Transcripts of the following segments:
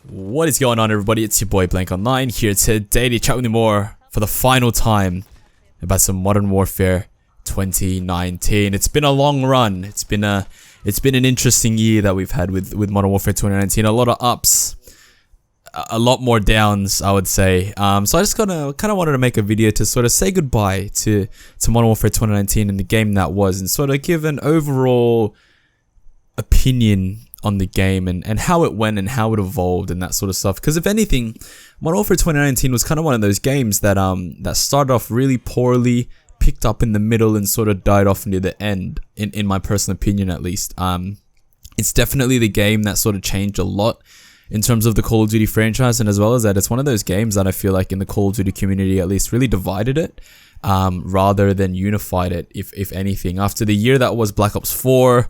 What is going on, everybody? It's your boy Blank Online here today to chat with you more for the final time about some Modern Warfare 2019. It's been a long run. It's been an interesting year that we've had with Modern Warfare 2019. A lot of ups, a lot more downs, I would say. So I just kind of wanted to make a video to sort of say goodbye to Modern Warfare 2019 and the game that was, and sort of give an overall opinion on the game and how it went and how it evolved and that sort of stuff. Because if anything, Modern Warfare 2019 was kind of one of those games that that started off really poorly, picked up in the middle, and sort of died off near the end, in my personal opinion at least. It's definitely the game that sort of changed a lot in terms of the Call of Duty franchise, and as well as that, it's one of those games that I feel like in the Call of Duty community at least really divided it rather than unified it, if anything. After the year that was Black Ops 4,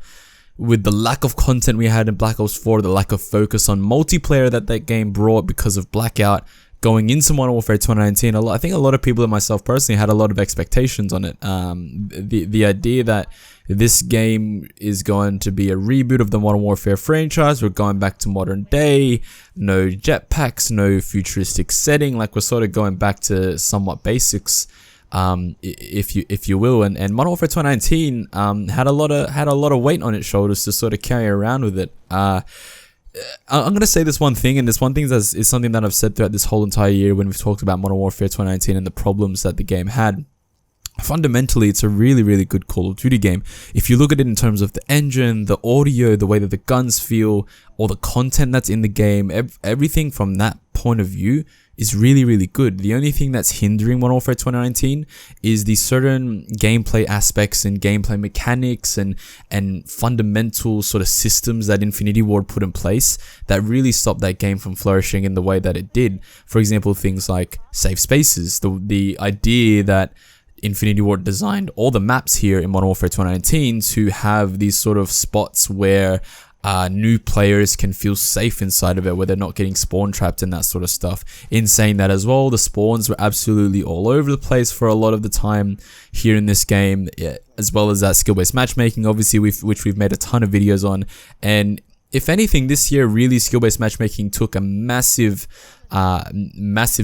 with the lack of content we had in Black Ops 4, the lack of focus on multiplayer that game brought because of Blackout, going into Modern Warfare 2019, I think a lot of people and myself personally had a lot of expectations on it. The idea that this game is going to be a reboot of the Modern Warfare franchise, we're going back to modern day, no jetpacks, no futuristic setting, like we're sort of going back to somewhat basics, if you will, and Modern Warfare 2019 had a lot of weight on its shoulders to sort of carry around with it. I'm gonna say this one thing, and this one thing is something that I've said throughout this whole entire year when we've talked about Modern Warfare 2019 and the problems that the game had. Fundamentally, it's a really good Call of Duty game. If you look at it in terms of the engine, the audio, the way that the guns feel, all the content that's in the game, everything from that point of view is really good. The only thing that's hindering Modern Warfare 2019 is the certain gameplay aspects and gameplay mechanics and fundamental sort of systems that Infinity Ward put in place that really stopped that game from flourishing in the way that it did. For example, things like safe spaces, the idea that Infinity Ward designed all the maps here in Modern Warfare 2019 to have these sort of spots where new players can feel safe inside of it, where they're not getting spawn trapped and that sort of stuff. In saying that as well, the spawns were absolutely all over the place for a lot of the time here in this game, as well as that skill-based matchmaking, obviously, which we've made a ton of videos on. And if anything, this year really skill-based matchmaking took a massive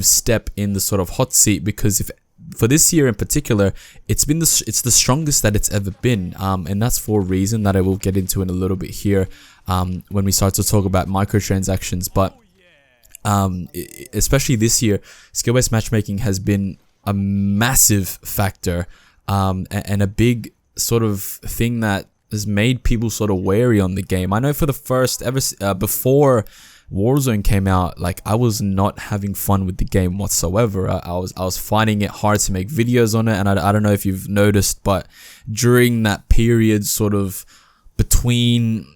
step in the sort of hot seat, because for this year in particular, it's the strongest that it's ever been, and that's for a reason that I will get into in a little bit here when we start to talk about microtransactions. But especially this year, skill-based matchmaking has been a massive factor and a big sort of thing that has made people sort of wary on the game. I know for the first before Warzone came out, like, I was not having fun with the game whatsoever. I was finding it hard to make videos on it, and I don't know if you've noticed, but during that period sort of between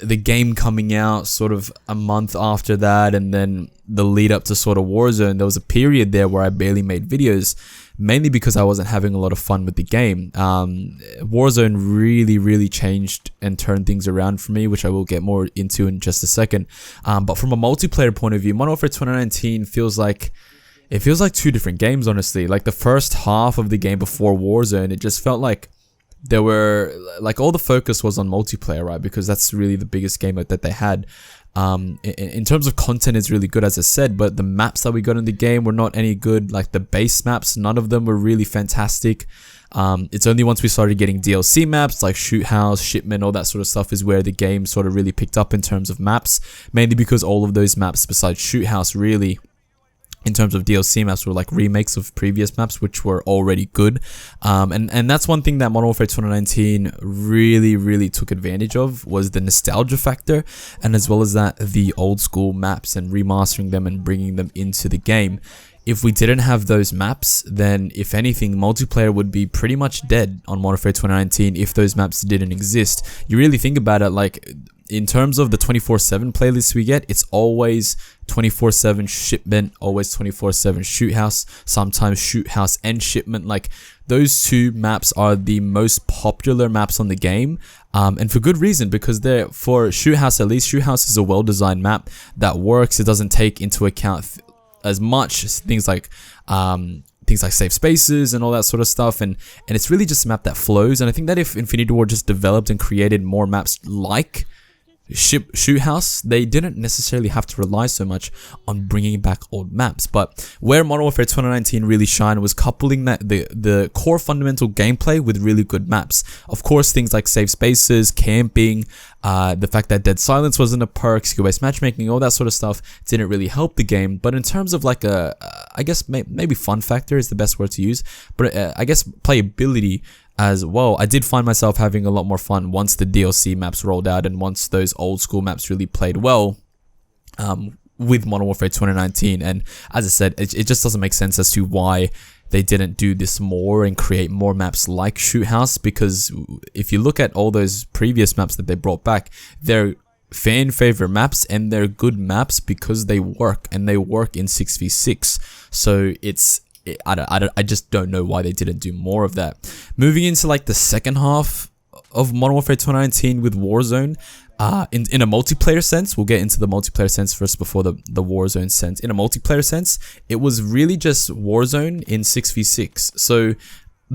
the game coming out, sort of a month after that, and then the lead up to sort of Warzone, there was a period there where I barely made videos, mainly because I wasn't having a lot of fun with the game. Warzone really changed and turned things around for me, which I will get more into in just a second. But from a multiplayer point of view, Modern Warfare 2019 feels like two different games, honestly. Like, the first half of the game before Warzone, it just felt like there were, like, all the focus was on multiplayer, right? Because that's really the biggest game that they had. In terms of content, it's really good, as I said, but the maps that we got in the game were not any good. Like, the base maps, none of them were really fantastic. It's only once we started getting DLC maps like Shoot House, Shipment, all that sort of stuff is where the game sort of really picked up in terms of maps, mainly because all of those maps besides Shoot House really, in terms of DLC maps, were like remakes of previous maps, which were already good. And that's one thing that Modern Warfare 2019 really took advantage of, was the nostalgia factor, and as well as that, the old school maps and remastering them and bringing them into the game. If we didn't have those maps, then if anything, multiplayer would be pretty much dead on Modern Warfare 2019 if those maps didn't exist. You really think about it, like, in terms of the 24/7 playlists we get, it's always 24/7 Shipment, always 24/7 Shoot House, sometimes Shoot House and Shipment. Like, those two maps are the most popular maps on the game, and for good reason, because they're, for Shoot House at least, Shoot House is a well-designed map that works. It doesn't take into account as much things like safe spaces and all that sort of stuff, and it's really just a map that flows. And I think that if Infinity Ward just developed and created more maps like Shoot House, they didn't necessarily have to rely so much on bringing back old maps. But where Modern Warfare 2019 really shined was coupling that the core fundamental gameplay with really good maps. Of course, things like safe spaces, camping, the fact that Dead Silence wasn't a perk, skill-based matchmaking, all that sort of stuff didn't really help the game. But in terms of like I guess maybe fun factor is the best word to use, but I guess playability as well, I did find myself having a lot more fun once the DLC maps rolled out and once those old school maps really played well with Modern Warfare 2019. And as I said, it just doesn't make sense as to why they didn't do this more and create more maps like Shoot House, because if you look at all those previous maps that they brought back, they're fan favorite maps and they're good maps because they work, and they work in 6v6. So I just don't know why they didn't do more of that. Moving into like the second half of Modern Warfare 2019 with Warzone, in a multiplayer sense, we'll get into the multiplayer sense first before the Warzone sense. In a multiplayer sense, it was really just Warzone in 6v6. So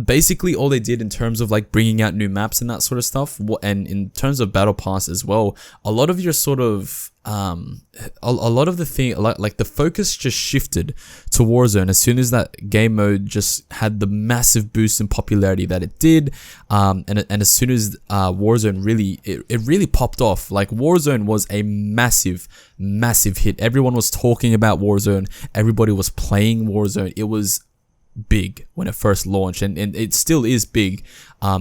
basically all they did in terms of like bringing out new maps and that sort of stuff, and in terms of battle pass as well, a lot of your sort of a lot of the thing, like the focus just shifted to Warzone as soon as that game mode just had the massive boost in popularity that it did, and as soon as Warzone really it really popped off. Like Warzone was a massive hit. Everyone was talking about Warzone, everybody was playing Warzone. It was big when it first launched, and it still is big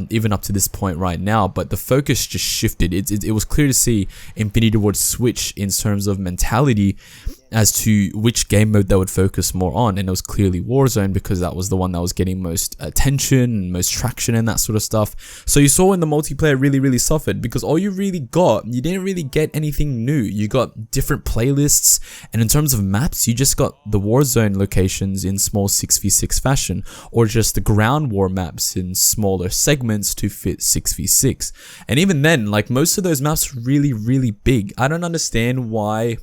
even up to this point right now, but the focus just shifted. It was clear to see Infinity Ward switch in terms of mentality as to which game mode they would focus more on, and it was clearly Warzone because that was the one that was getting most attention, most traction and that sort of stuff. So you saw when the multiplayer really suffered, because all you didn't really get anything new. You got different playlists, and in terms of maps, you just got the Warzone locations in small 6v6 fashion, or just the ground war maps in smaller segments to fit 6v6. And even then, like, most of those maps really big. I don't understand why,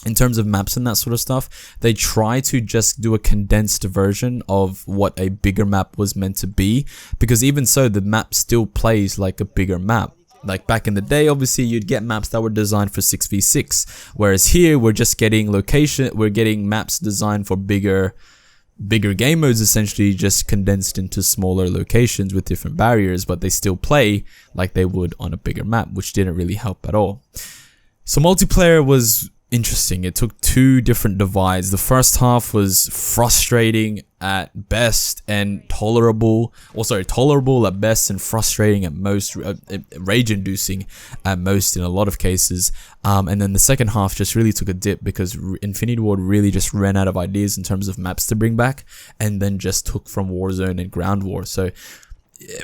in terms of maps and that sort of stuff, they try to just do a condensed version of what a bigger map was meant to be, because even so, the map still plays like a bigger map. Like back in the day, obviously you'd get maps that were designed for 6v6, whereas here we're just getting maps designed for bigger game modes, essentially just condensed into smaller locations with different barriers, but they still play like they would on a bigger map, which didn't really help at all. So multiplayer was interesting. It took two different divides. The first half was frustrating at best and tolerable at best and frustrating at most, rage-inducing at most in a lot of cases. And then the second half just really took a dip because Infinity Ward really just ran out of ideas in terms of maps to bring back, and then just took from Warzone and Ground War. So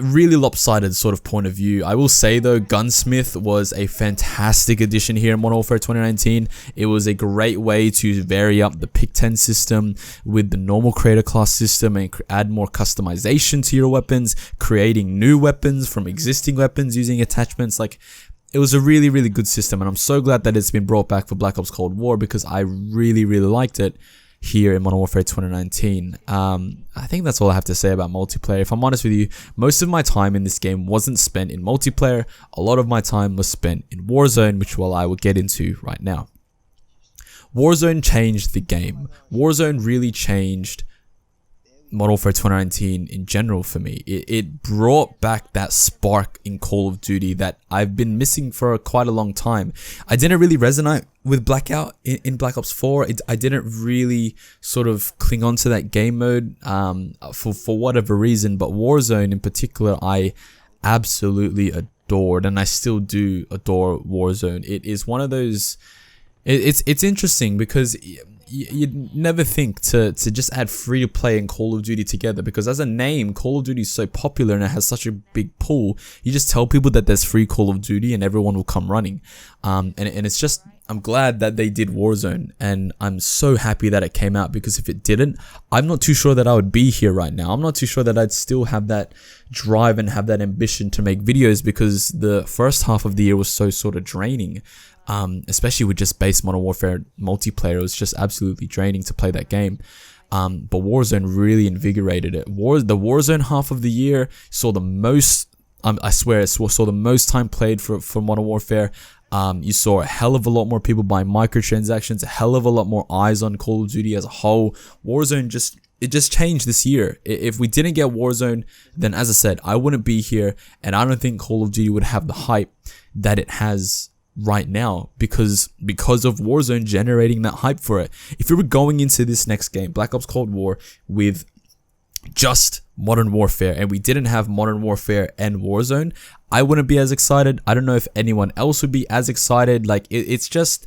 really lopsided sort of point of view. I will say though, Gunsmith was a fantastic addition here in Modern Warfare 2019. It was a great way to vary up the pick 10 system with the normal creator class system and add more customization to your weapons, creating new weapons from existing weapons using attachments. Like, it was a really good system, and I'm so glad that it's been brought back for Black Ops Cold War because I really liked it here in Modern Warfare 2019. I think that's all I have to say about multiplayer. If I'm honest with you, most of my time in this game wasn't spent in multiplayer. A lot of my time was spent in Warzone, which I will get into right now. Warzone changed the game. Warzone really changed Modern Warfare 2019 in general for me. It brought back that spark in Call of Duty that I've been missing for quite a long time. I didn't really resonate with Blackout in Black Ops 4. I didn't really sort of cling on to that game mode for whatever reason, but Warzone in particular I absolutely adored, and I still do adore Warzone. It is one of those, it's interesting because you'd never think to just add free to play and Call of Duty together, because as a name, Call of Duty is so popular and it has such a big pull. You just tell people that there's free Call of Duty and everyone will come running. And it's just, I'm glad that they did Warzone, and I'm so happy that it came out, because if it didn't, I'm not too sure that I would be here right now. I'm not too sure that I'd still have that drive and have that ambition to make videos, because the first half of the year was so sort of draining. Especially with just base Modern Warfare multiplayer, it was just absolutely draining to play that game. But Warzone really invigorated it. The Warzone half of the year saw the most, I swear, saw the most time played for Modern Warfare. You saw a hell of a lot more people buying microtransactions, a hell of a lot more eyes on Call of Duty as a whole. Warzone just changed this year. If we didn't get Warzone, then as I said, I wouldn't be here, and I don't think Call of Duty would have the hype that it has right now because of Warzone generating that hype for it. If we were going into this next game, Black Ops Cold War, with just Modern Warfare, and we didn't have Modern Warfare and Warzone, I wouldn't be as excited. I don't know if anyone else would be as excited. Like it's just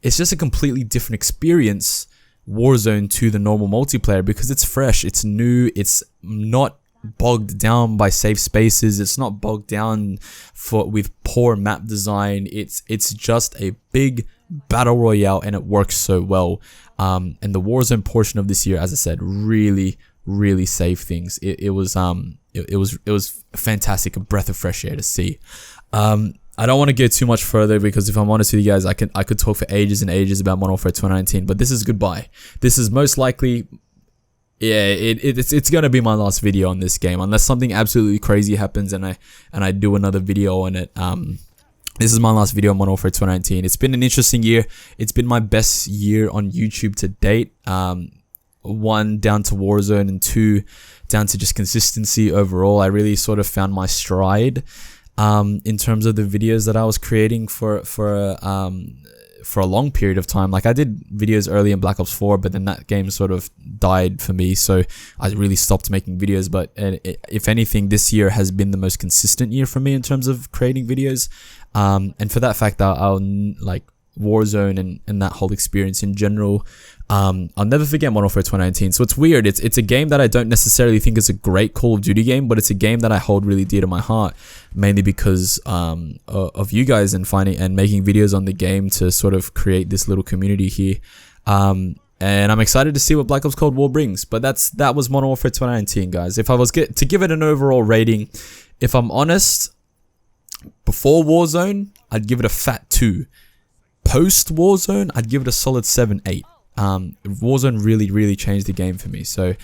a completely different experience, Warzone, to the normal multiplayer, because it's fresh, it's new, it's not bogged down by safe spaces, it's not bogged down with poor map design. It's just a big battle royale, and it works so well. And the Warzone portion of this year, as I said, really saved things. It was fantastic, a breath of fresh air to see. I don't want to go too much further, because if I'm honest with you guys, I could talk for ages and ages about Modern Warfare 2019, but this is goodbye. This is most likely, yeah, it's gonna be my last video on this game, unless something absolutely crazy happens and I do another video on it. This is my last video on Modern Warfare 2019. It's been an interesting year. It's been my best year on YouTube to date. 1, down to Warzone, and 2, down to just consistency overall. I really sort of found my stride in terms of the videos that I was creating for a long period of time. Like, I did videos early in Black Ops 4, but then that game sort of died for me, so I really stopped making videos. But if anything, this year has been the most consistent year for me in terms of creating videos, and for that fact, I'll like Warzone and that whole experience in general. I'll never forget Modern Warfare 2019. So it's weird. It's a game that I don't necessarily think is a great Call of Duty game, but it's a game that I hold really dear to my heart, mainly because of you guys and finding and making videos on the game to sort of create this little community here. And I'm excited to see what Black Ops Cold War brings. But that was Modern Warfare 2019, guys. If I was to give it an overall rating, if I'm honest, before Warzone, I'd give it a fat 2. Post Warzone, I'd give it a solid 7-8. Warzone really changed the game for me. So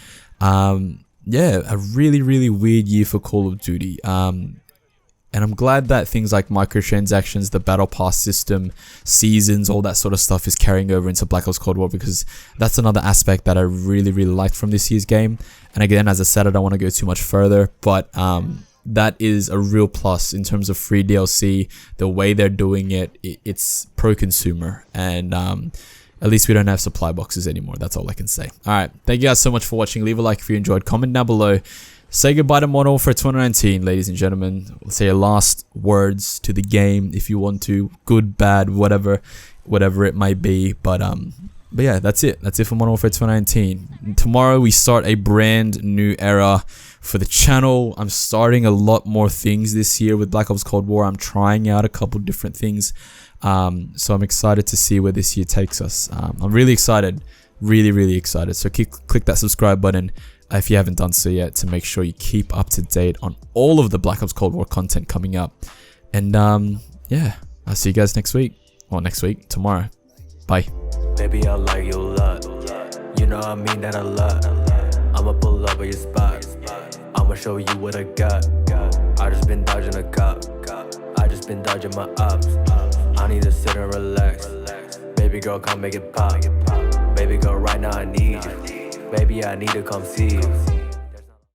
yeah, a really weird year for Call of Duty. And I'm glad that things like microtransactions, the battle pass system, seasons, all that sort of stuff is carrying over into Black Ops Cold War, because that's another aspect that I really liked from this year's game. And again, as I said, I don't want to go too much further, but that is a real plus in terms of free DLC. The way they're doing it, it's pro-consumer, and at least we don't have supply boxes anymore. That's all I can say. Alright, thank you guys so much for watching. Leave a like if you enjoyed. Comment down below. Say goodbye to Modern Warfare 2019, ladies and gentlemen. Say your last words to the game if you want to. Good, bad, whatever it might be. But yeah, that's it. That's it for Modern Warfare 2019. Tomorrow we start a brand new era for the channel. I'm starting a lot more things this year with Black Ops Cold War. I'm trying out a couple different things. So I'm excited to see where this year takes us. I'm really excited. Really excited. So click that subscribe button if you haven't done so yet, to make sure you keep up to date on all of the Black Ops Cold War content coming up. And yeah, I'll see you guys next week. Or tomorrow. Bye. Baby, I like you a lot. You know I mean that a lot. I'ma pull up at your spot. I'ma show you what I got. I just been dodging a cop. I just been dodging my ops. I need to sit and relax. Baby girl, come make it pop. Baby girl, right now I need you. Baby, I need to come see you.